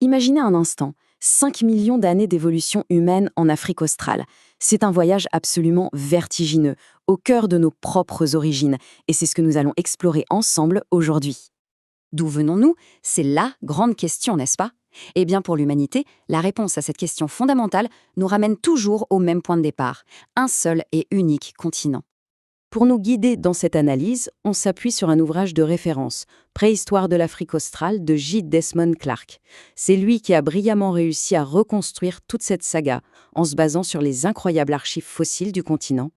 Imaginez un instant, 5 millions d'années d'évolution humaine en Afrique australe. C'est un voyage absolument vertigineux, au cœur de nos propres origines, et c'est ce que nous allons explorer ensemble aujourd'hui. D'où venons-nous? C'est la grande question, n'est-ce pas? Eh bien, pour l'humanité, la réponse à cette question fondamentale nous ramène toujours au même point de départ, un seul et unique continent. Pour nous guider dans cette analyse, on s'appuie sur un ouvrage de référence, Préhistoire de l'Afrique australe de J. Desmond Clark. C'est lui qui a brillamment réussi à reconstruire toute cette saga en se basant sur les incroyables archives fossiles du continent.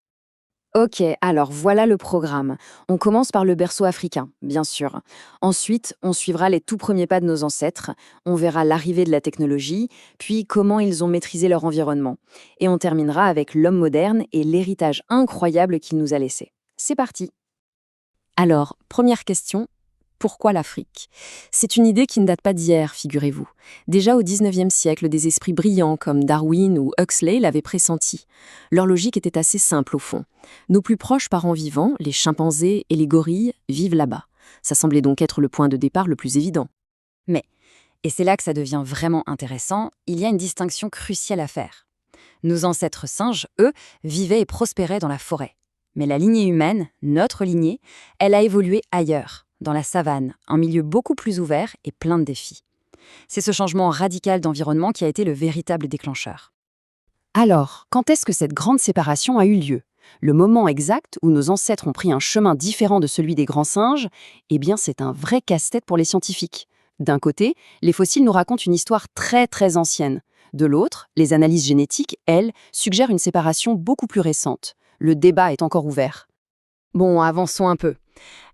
Ok, alors voilà le programme. On commence par le berceau africain, bien sûr. Ensuite, on suivra les tout premiers pas de nos ancêtres, on verra l'arrivée de la technologie, puis comment ils ont maîtrisé leur environnement. Et on terminera avec l'homme moderne et l'héritage incroyable qu'il nous a laissé. C'est parti. Alors, première question, pourquoi l'Afrique? C'est une idée qui ne date pas d'hier, figurez-vous. Déjà au XIXe siècle, des esprits brillants comme Darwin ou Huxley l'avaient pressenti. Leur logique était assez simple au fond. Nos plus proches parents vivants, les chimpanzés et les gorilles, vivent là-bas. Ça semblait donc être le point de départ le plus évident. Mais, et c'est là que ça devient vraiment intéressant, il y a une distinction cruciale à faire. Nos ancêtres singes, eux, vivaient et prospéraient dans la forêt. Mais la lignée humaine, notre lignée, elle a évolué ailleurs, dans la savane, un milieu beaucoup plus ouvert et plein de défis. C'est ce changement radical d'environnement qui a été le véritable déclencheur. Alors, quand est-ce que cette grande séparation a eu lieu? Le moment exact où nos ancêtres ont pris un chemin différent de celui des grands singes, eh bien c'est un vrai casse-tête pour les scientifiques. D'un côté, les fossiles nous racontent une histoire très très ancienne. De l'autre, les analyses génétiques, elles, suggèrent une séparation beaucoup plus récente. Le débat est encore ouvert. Bon, avançons un peu.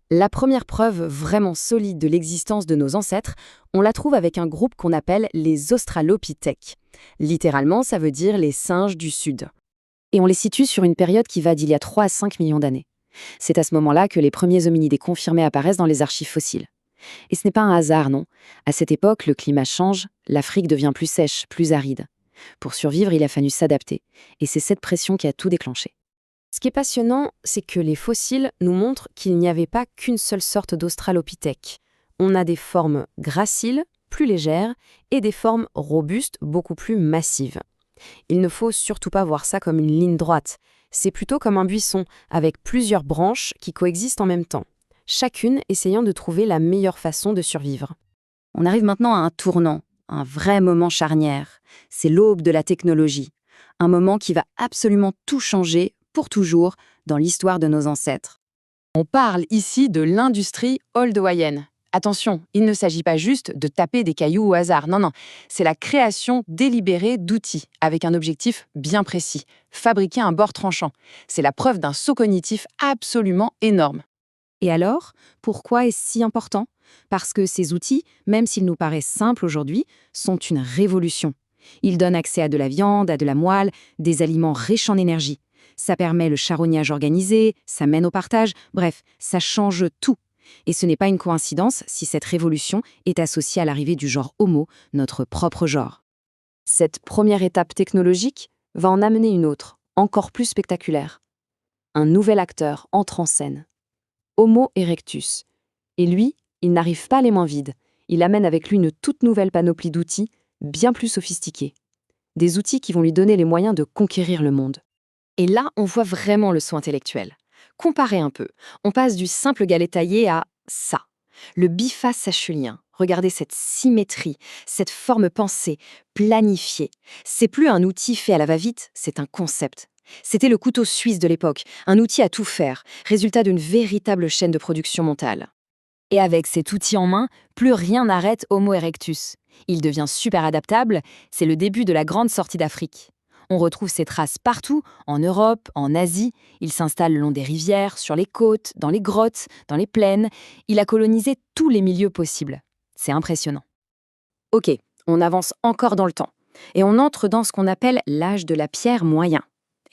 La première preuve vraiment solide de l'existence de nos ancêtres, on la trouve avec un groupe qu'on appelle les Australopithèques. Littéralement, ça veut dire les singes du Sud. Et on les situe sur une période qui va d'il y a 3 à 5 millions d'années. C'est à ce moment-là que les premiers hominidés confirmés apparaissent dans les archives fossiles. Et ce n'est pas un hasard, non. À cette époque, le climat change, l'Afrique devient plus sèche, plus aride. Pour survivre, il a fallu s'adapter. Et c'est cette pression qui a tout déclenché. Ce qui est passionnant, c'est que les fossiles nous montrent qu'il n'y avait pas qu'une seule sorte d'australopithèque. On a des formes graciles, plus légères, et des formes robustes, beaucoup plus massives. Il ne faut surtout pas voir ça comme une ligne droite. C'est plutôt comme un buisson, avec plusieurs branches qui coexistent en même temps, chacune essayant de trouver la meilleure façon de survivre. On arrive maintenant à un tournant, un vrai moment charnière. C'est l'aube de la technologie, un moment qui va absolument tout changer, pour toujours, dans l'histoire de nos ancêtres. On parle ici de l'industrie oldowayenne. Attention, il ne s'agit pas juste de taper des cailloux au hasard, non, c'est la création délibérée d'outils, avec un objectif bien précis, fabriquer un bord tranchant. C'est la preuve d'un saut cognitif absolument énorme. Et alors, pourquoi est-ce si important? Parce que ces outils, même s'ils nous paraissent simples aujourd'hui, sont une révolution. Ils donnent accès à de la viande, à de la moelle, des aliments riches en énergie. Ça permet le charognage organisé, ça mène au partage, bref, ça change tout. Et ce n'est pas une coïncidence si cette révolution est associée à l'arrivée du genre Homo, notre propre genre. Cette première étape technologique va en amener une autre, encore plus spectaculaire. Un nouvel acteur entre en scène. Homo erectus. Et lui, il n'arrive pas les mains vides. Il amène avec lui une toute nouvelle panoplie d'outils, bien plus sophistiqués. Des outils qui vont lui donner les moyens de conquérir le monde. Et là, on voit vraiment le saut intellectuel. Comparez un peu. On passe du simple galet taillé à ça. Le biface sachulien. Regardez cette symétrie, cette forme pensée, planifiée. C'est plus un outil fait à la va-vite, c'est un concept. C'était le couteau suisse de l'époque, un outil à tout faire, résultat d'une véritable chaîne de production mentale. Et avec cet outil en main, plus rien n'arrête Homo erectus. Il devient super adaptable, c'est le début de la grande sortie d'Afrique. On retrouve ses traces partout, en Europe, en Asie. Il s'installe le long des rivières, sur les côtes, dans les grottes, dans les plaines. Il a colonisé tous les milieux possibles. C'est impressionnant. Ok, on avance encore dans le temps. Et on entre dans ce qu'on appelle l'âge de la pierre moyen.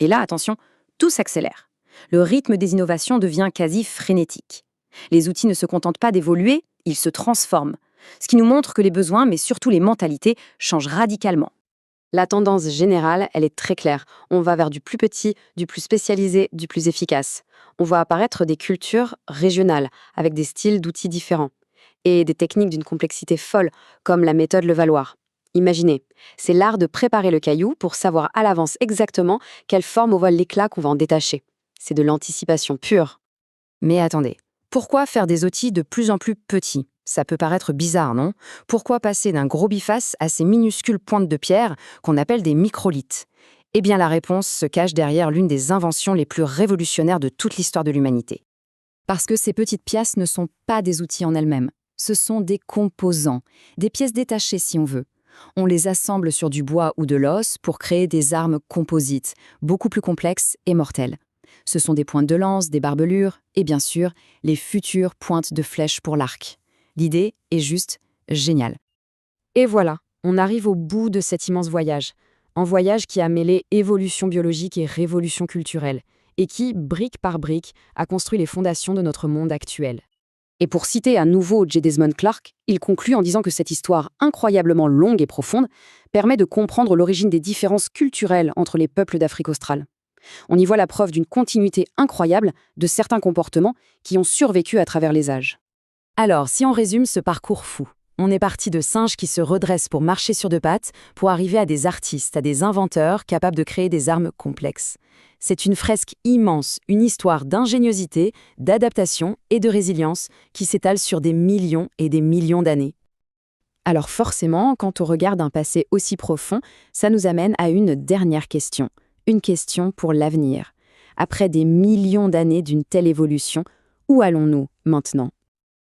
Et là, attention, tout s'accélère. Le rythme des innovations devient quasi frénétique. Les outils ne se contentent pas d'évoluer, ils se transforment. Ce qui nous montre que les besoins, mais surtout les mentalités, changent radicalement. La tendance générale, elle est très claire. On va vers du plus petit, du plus spécialisé, du plus efficace. On voit apparaître des cultures régionales, avec des styles d'outils différents. Et des techniques d'une complexité folle, comme la méthode Levallois. Imaginez, c'est l'art de préparer le caillou pour savoir à l'avance exactement quelle forme au vol l'éclat qu'on va en détacher. C'est de l'anticipation pure. Mais attendez, pourquoi faire des outils de plus en plus petits? Ça peut paraître bizarre, non? Pourquoi passer d'un gros biface à ces minuscules pointes de pierre qu'on appelle des microlithes? Eh bien, la réponse se cache derrière l'une des inventions les plus révolutionnaires de toute l'histoire de l'humanité. Parce que ces petites pièces ne sont pas des outils en elles-mêmes. Ce sont des composants, des pièces détachées si on veut. On les assemble sur du bois ou de l'os pour créer des armes composites, beaucoup plus complexes et mortelles. Ce sont des pointes de lance, des barbelures et bien sûr, les futures pointes de flèches pour l'arc. L'idée est juste géniale. Et voilà, on arrive au bout de cet immense voyage. Un voyage qui a mêlé évolution biologique et révolution culturelle, et qui, brique par brique, a construit les fondations de notre monde actuel. Et pour citer à nouveau J. Desmond Clark, il conclut en disant que cette histoire incroyablement longue et profonde permet de comprendre l'origine des différences culturelles entre les peuples d'Afrique australe. On y voit la preuve d'une continuité incroyable de certains comportements qui ont survécu à travers les âges. Alors, si on résume ce parcours fou, on est parti de singes qui se redressent pour marcher sur deux pattes, pour arriver à des artistes, à des inventeurs capables de créer des armes complexes. C'est une fresque immense, une histoire d'ingéniosité, d'adaptation et de résilience qui s'étale sur des millions et des millions d'années. Alors forcément, quand on regarde un passé aussi profond, ça nous amène à une dernière question. Une question pour l'avenir. Après des millions d'années d'une telle évolution, où allons-nous maintenant ?